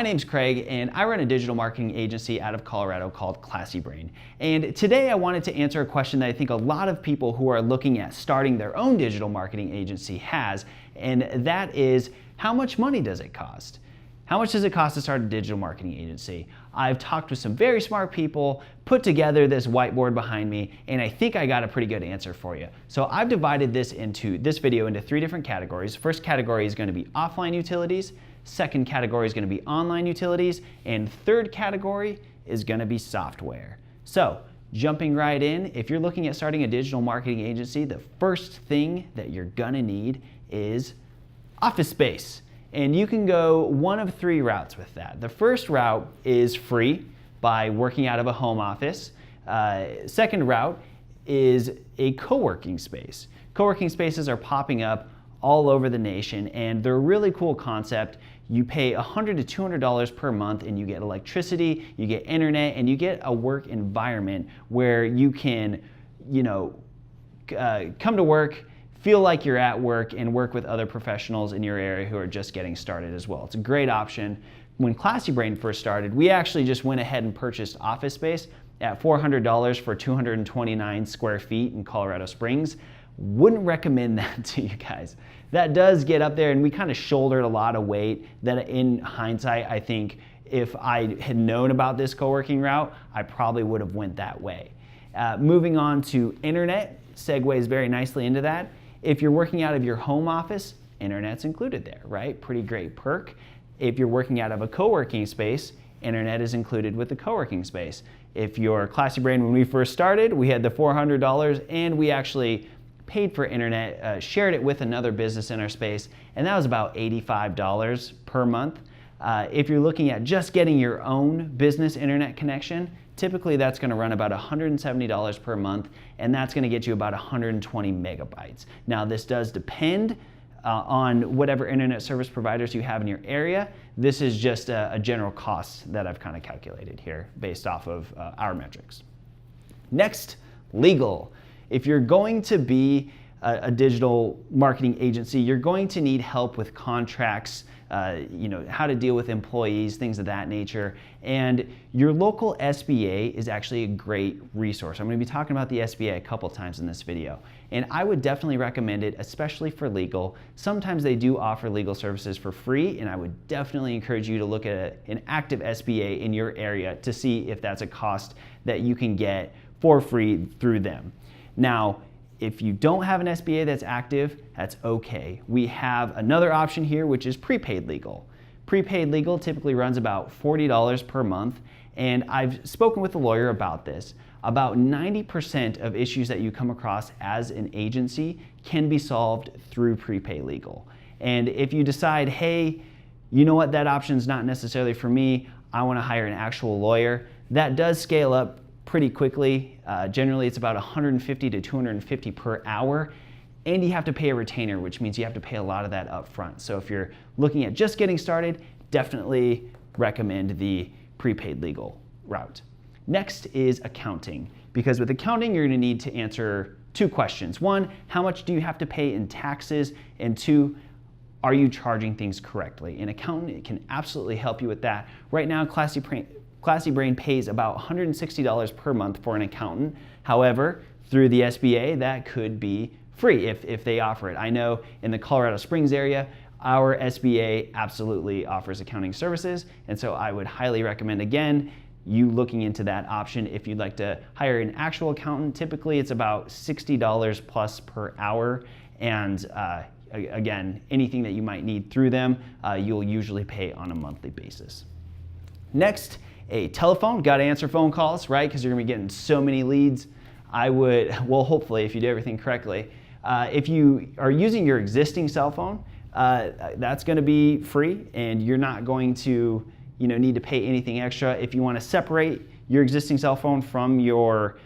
name's Craig and I run a digital marketing agency out of Colorado called Classy Brain. And today I wanted to answer a question that I think a lot of people who are looking at starting their own digital marketing agency has, and that is, how much money does it cost? How much does it cost to start a digital marketing agency? I've talked with some very smart people, put together this whiteboard behind me, and I think I got a pretty good answer for you. So I've divided this video into 3 different categories. First category is going to be offline utilities. Second category is going to be online utilities. And third category is going to be software. So jumping right in, if you're looking at starting a digital marketing agency, the first thing that you're going to need is office space. And you can go one of 3 routes with that. The first route is free by working out of a home office. Second route is a co-working space. Co-working spaces are popping up all over the nation, and they're a really cool concept. You pay $100 to $200 per month and you get electricity, you get internet, and you get a work environment where you can, come to work, feel like you're at work, and work with other professionals in your area who are just getting started as well. It's a great option. When Classy Brain first started, we actually just went ahead and purchased office space at $400 for 229 square feet in Colorado Springs. Wouldn't recommend that to you guys. That does get up there, and we kind of shouldered a lot of weight that in hindsight, I think if I had known about this co-working route, I probably would have went that way. Moving on to internet, segues very nicely into that. If you're working out of your home office, internet's included there, right? Pretty great perk. If you're working out of a co-working space, internet is included with the co-working space. If you're Classy Brain, when we first started, we had the $400 and we actually paid for internet, shared it with another business in our space, and that was about $85 per month. If you're looking at just getting your own business internet connection, typically that's going to run about $170 per month, and that's going to get you about 120 megabytes. Now this does depend on whatever internet service providers you have in your area. This is just a general cost that I've kind of calculated here based off of our metrics. Next, legal. If you're going to be a digital marketing agency, you're going to need help with contracts, how to deal with employees, things of that nature. And your local SBA is actually a great resource. I'm going to be talking about the SBA a couple times in this video. And I would definitely recommend it, especially for legal. Sometimes they do offer legal services for free, and I would definitely encourage you to look at an active SBA in your area to see if that's a cost that you can get for free through them. Now, if you don't have an SBA that's active, that's okay. We have another option here, which is prepaid legal. Prepaid legal typically runs about $40 per month, and I've spoken with a lawyer about this. About 90% of issues that you come across as an agency can be solved through prepaid legal. And if you decide, hey, you know what, that option's not necessarily for me, I want to hire an actual lawyer, that does scale up pretty quickly. Generally, it's about $150 to $250 per hour, and you have to pay a retainer, which means you have to pay a lot of that up front. So if you're looking at just getting started, definitely recommend the prepaid legal route. Next is accounting, because with accounting, you're going to need to answer 2 questions. 1, how much do you have to pay in taxes? And 2, are you charging things correctly? An accountant can absolutely help you with that. Right now, Classy Brain pays about $160 per month for an accountant. However, through the SBA, that could be free if they offer it. I know in the Colorado Springs area, our SBA absolutely offers accounting services, and so I would highly recommend, again, you looking into that option if you'd like to hire an actual accountant. Typically, it's about $60 plus per hour, and again, anything that you might need through them, you'll usually pay on a monthly basis. Next, a telephone. Got to answer phone calls, right? Because you're going to be getting so many leads. Hopefully, if you do everything correctly. If you are using your existing cell phone, that's going to be free, and you're not going to need to pay anything extra. If you want to separate your existing cell phone from your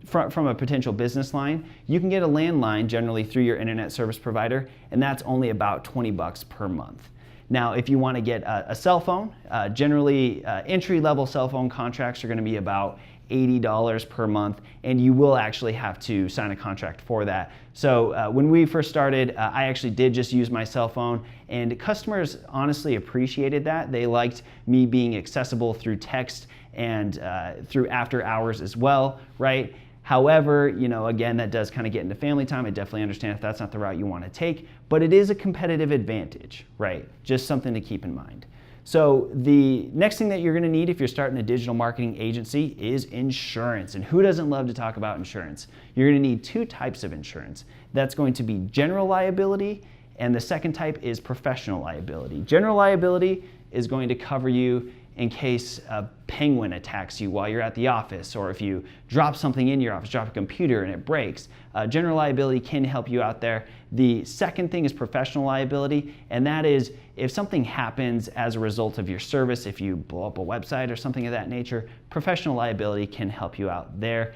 from a potential business line, you can get a landline generally through your internet service provider, and that's only about $20 per month. Now, if you want to get a cell phone, generally entry-level cell phone contracts are going to be about $80 per month, and you will actually have to sign a contract for that. So when we first started, I actually did just use my cell phone, and customers honestly appreciated that. They liked me being accessible through text and through after hours as well, right? However, again, that does kind of get into family time. I definitely understand if that's not the route you want to take, but it is a competitive advantage, right? Just something to keep in mind. So the next thing that you're going to need if you're starting a digital marketing agency is insurance. And who doesn't love to talk about insurance? You're going to need two types of insurance. That's going to be general liability, and the second type is professional liability. General liability is going to cover you in case a penguin attacks you while you're at the office, or if you drop something in your office, drop a computer and it breaks. General liability can help you out there. The second thing is professional liability, and that is if something happens as a result of your service, if you blow up a website or something of that nature, professional liability can help you out there.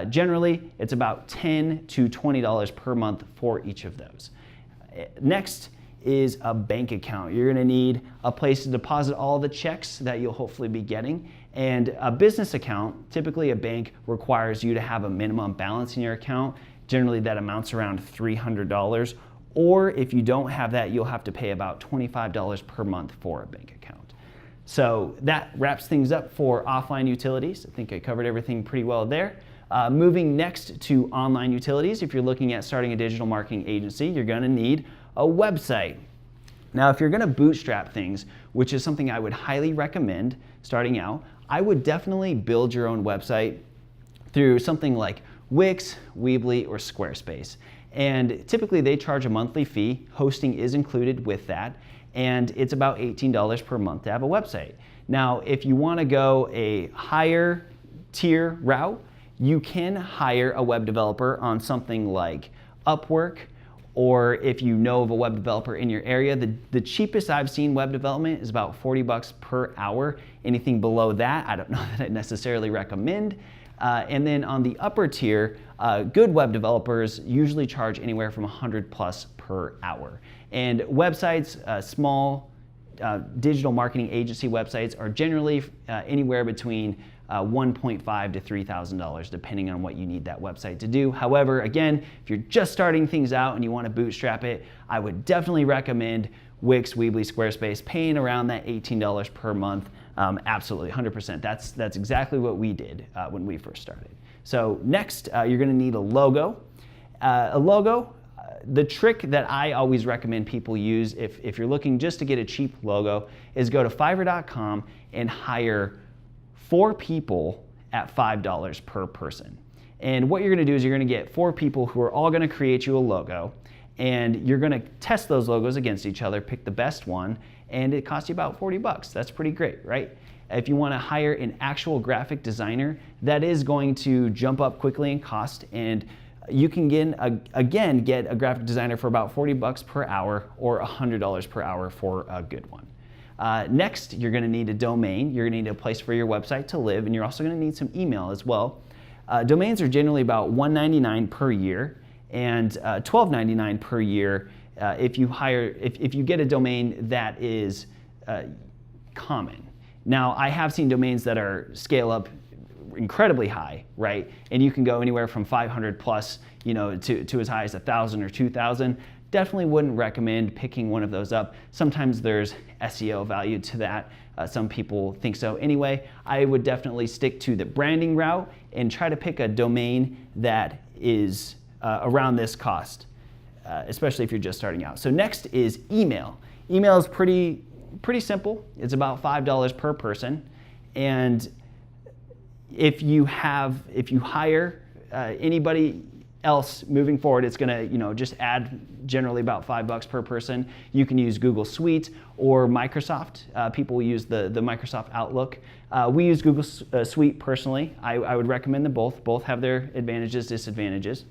Generally, it's about $10 to $20 per month for each of those. Next is a bank account. You're going to need a place to deposit all the checks that you'll hopefully be getting. And a business account, typically a bank requires you to have a minimum balance in your account. Generally that amounts around $300. Or if you don't have that, you'll have to pay about $25 per month for a bank account. So that wraps things up for offline utilities. I think I covered everything pretty well there. Moving next to online utilities, if you're looking at starting a digital marketing agency, you're going to need a website. Now, if you're going to bootstrap things, which is something I would highly recommend starting out, I would definitely build your own website through something like Wix, Weebly, or Squarespace. And typically they charge a monthly fee. Hosting is included with that, and it's about $18 per month to have a website. Now, if you want to go a higher tier route, you can hire a web developer on something like Upwork, or if you know of a web developer in your area. The cheapest I've seen web development is about $40 per hour. Anything below that, I don't know that I necessarily recommend. And then on the upper tier, good web developers usually charge anywhere from $100+ per hour. And websites, small digital marketing agency websites are generally anywhere between $1.500 to $3,000 depending on what you need that website to do. However, again, if you're just starting things out and you want to bootstrap it, I would definitely recommend Wix, Weebly, Squarespace, paying around that $18 per month. Absolutely, 100%. That's exactly what we did when we first started. So next, you're going to need a logo. The trick that I always recommend people use if you're looking just to get a cheap logo is go to Fiverr.com and hire 4 people at $5 per person. And what you're going to do is you're going to get 4 people who are all going to create you a logo, and you're going to test those logos against each other, pick the best one, and it costs you about $40. That's pretty great, right? If you want to hire an actual graphic designer, that is going to jump up quickly in cost, and you can get a graphic designer for about $40 per hour or $100 per hour for a good one. Next, you're going to need a domain. You're going to need a place for your website to live, and you're also going to need some email as well. Domains are generally about $199 per year and $12.99 per year if you get a domain that is common. Now, I have seen domains that are scale up incredibly high, right? And you can go anywhere from 500 plus, to as high as 1,000 or 2,000. Definitely wouldn't recommend picking one of those up. Sometimes there's SEO value to that. Some people think so anyway. I would definitely stick to the branding route and try to pick a domain that is around this cost, especially if you're just starting out. So next is email. Email is pretty simple. It's about $5 per person. And if you hire anybody else moving forward, it's gonna just add generally about $5 per person. You can use Google Suite or Microsoft. People use the Microsoft Outlook. We use Google Suite personally. I would recommend them both. Both have their advantages, disadvantages.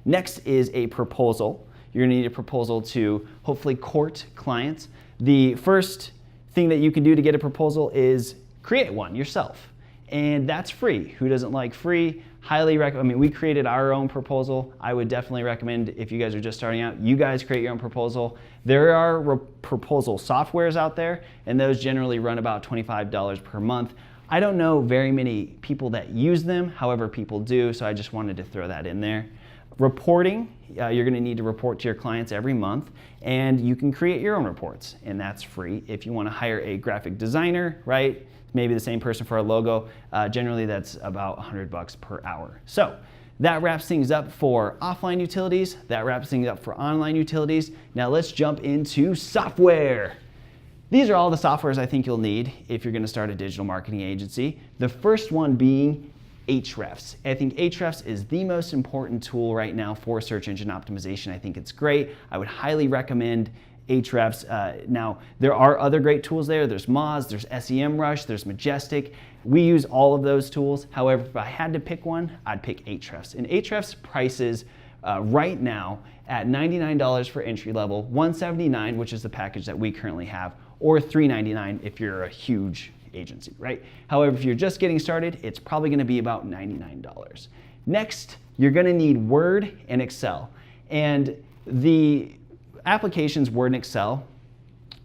Next is a proposal. You're gonna need a proposal to hopefully court clients. The first thing that you can do to get a proposal is create one yourself. and that's free. Who doesn't like free? Highly recommend. I mean, we created our own proposal. I would definitely recommend, if you guys are just starting out, you guys create your own proposal. There are proposal softwares out there, and those generally run about $25 per month. I don't know very many people that use them, however people do, so I just wanted to throw that in there. Reporting, you're going to need to report to your clients every month, and you can create your own reports, and that's free. If you want to hire a graphic designer, right, maybe the same person for a logo, generally that's about $100 per hour. So that wraps things up for offline utilities. That wraps things up for online utilities. Now let's jump into software. These are all the softwares I think you'll need if you're going to start a digital marketing agency. The first one being Ahrefs. I think Ahrefs is the most important tool right now for search engine optimization. I think it's great. I would highly recommend Ahrefs. Now, there are other great tools there. There's Moz, there's SEMrush, there's Majestic. We use all of those tools. However, if I had to pick one, I'd pick Ahrefs. And Ahrefs prices right now at $99 for entry level, $179, which is the package that we currently have, or $399 if you're a huge agency, right? However, if you're just getting started, it's probably going to be about $99. Next, you're going to need Word and Excel. And the applications Word and Excel,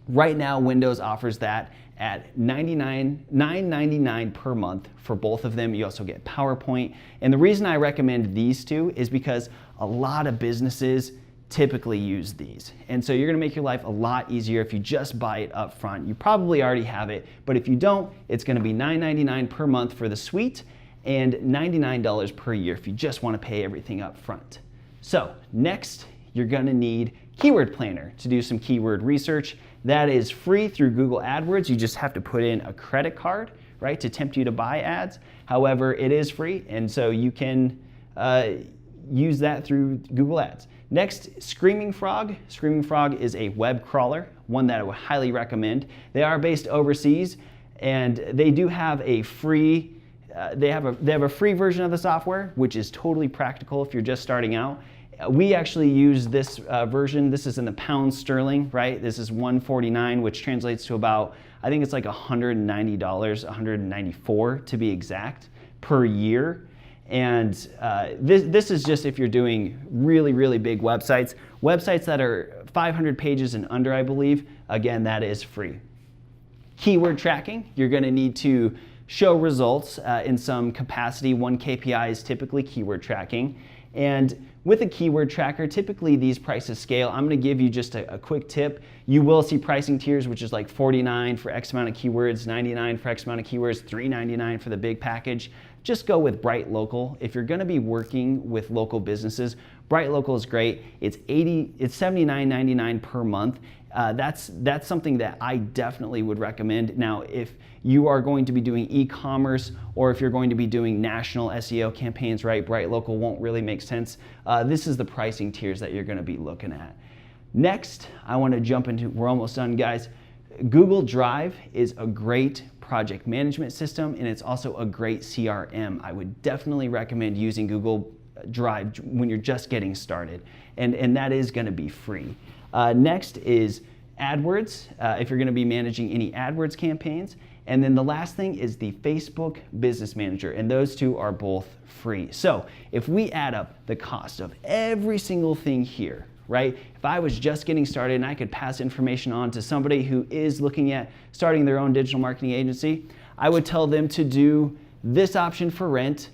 right now Windows offers that at $9.99 per month for both of them. You also get PowerPoint. And the reason I recommend these two is because a lot of businesses typically use these. And so you're gonna make your life a lot easier if you just buy it up front. You probably already have it, but if you don't, it's gonna be $9.99 per month for the suite and $99 per year if you just wanna pay everything up front. So next, you're gonna need Keyword Planner to do some keyword research. That is free through Google AdWords. You just have to put in a credit card, right, to tempt you to buy ads. However, it is free, and so you can use that through Google Ads. Next, Screaming Frog. Screaming Frog is a web crawler, one that I would highly recommend. They are based overseas, and they do have a free, they have a free version of the software, which is totally practical if you're just starting out. We actually use this version. This is in the pound sterling, right? This is $149, which translates to about, I think it's like $190, $194 to be exact, per year. And this is just if you're doing really, really big websites. Websites that are 500 pages and under, I believe, again, that is free. Keyword tracking, you're gonna need to show results in some capacity. One KPI is typically keyword tracking. And with a keyword tracker, typically these prices scale. I'm gonna give you just a quick tip. You will see pricing tiers, which is like $49 for X amount of keywords, $99 for X amount of keywords, $399 for the big package. Just go with Bright Local. If you're gonna be working with local businesses, Bright Local is great. It's $79.99 per month. That's something that I definitely would recommend. Now, if you are going to be doing e-commerce or if you're going to be doing national SEO campaigns, right, Bright Local won't really make sense. This is the pricing tiers that you're gonna be looking at. Next, I wanna jump into, we're almost done, guys. Google Drive is a great project management system, and it's also a great CRM. I would definitely recommend using Google Drive when you're just getting started, and that is gonna be free. Next is AdWords, if you're gonna be managing any AdWords campaigns. And then the last thing is the Facebook Business Manager, and those two are both free. So if we add up the cost of every single thing here, right? If I was just getting started and I could pass information on to somebody who is looking at starting their own digital marketing agency, I would tell them to do this option for rent,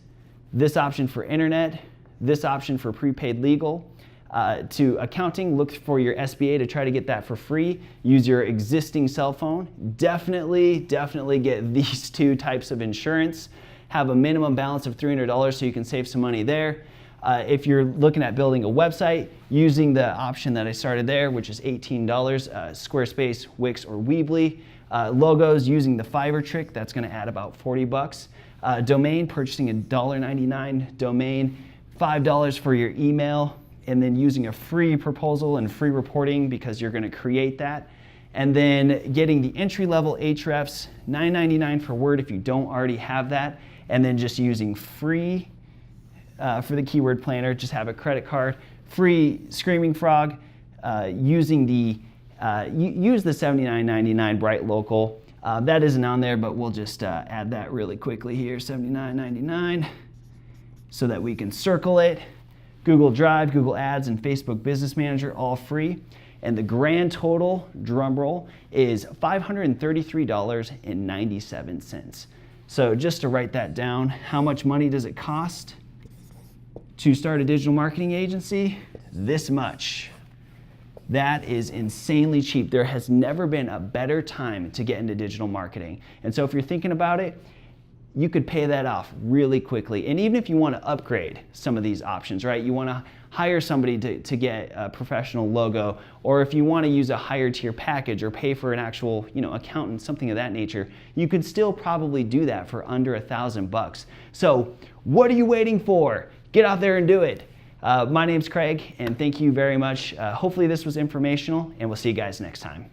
this option for internet, this option for prepaid legal. To accounting, look for your SBA to try to get that for free. Use your existing cell phone. Definitely get these two types of insurance. Have a minimum balance of $300 so you can save some money there. If you're looking at building a website, using the option that I started there, which is $18, Squarespace, Wix, or Weebly. Logos, using the Fiverr trick, that's gonna add about $40. Domain, purchasing a $1.99 domain, $5 for your email, and then using a free proposal and free reporting because you're gonna create that. And then getting the entry-level Ahrefs, $9.99 for Word if you don't already have that, and then just using free for the keyword planner, just have a credit card, free Screaming Frog, using the use the $79.99 Bright Local. That isn't on there, but we'll just add that really quickly here, $79.99, so that we can circle it. Google Drive, Google Ads, and Facebook Business Manager, all free. And the grand total, drum roll, is $533.97. So just to write that down, how much money does it cost to start a digital marketing agency? This much. That is insanely cheap. There has never been a better time to get into digital marketing. And so if you're thinking about it, you could pay that off really quickly. And even if you want to upgrade some of these options, right? You want to hire somebody to get a professional logo, or if you want to use a higher tier package or pay for an actual, accountant, something of that nature, you could still probably do that for under $1,000. So what are you waiting for? Get out there and do it. My name's Craig, and thank you very much. Hopefully this was informational, and we'll see you guys next time.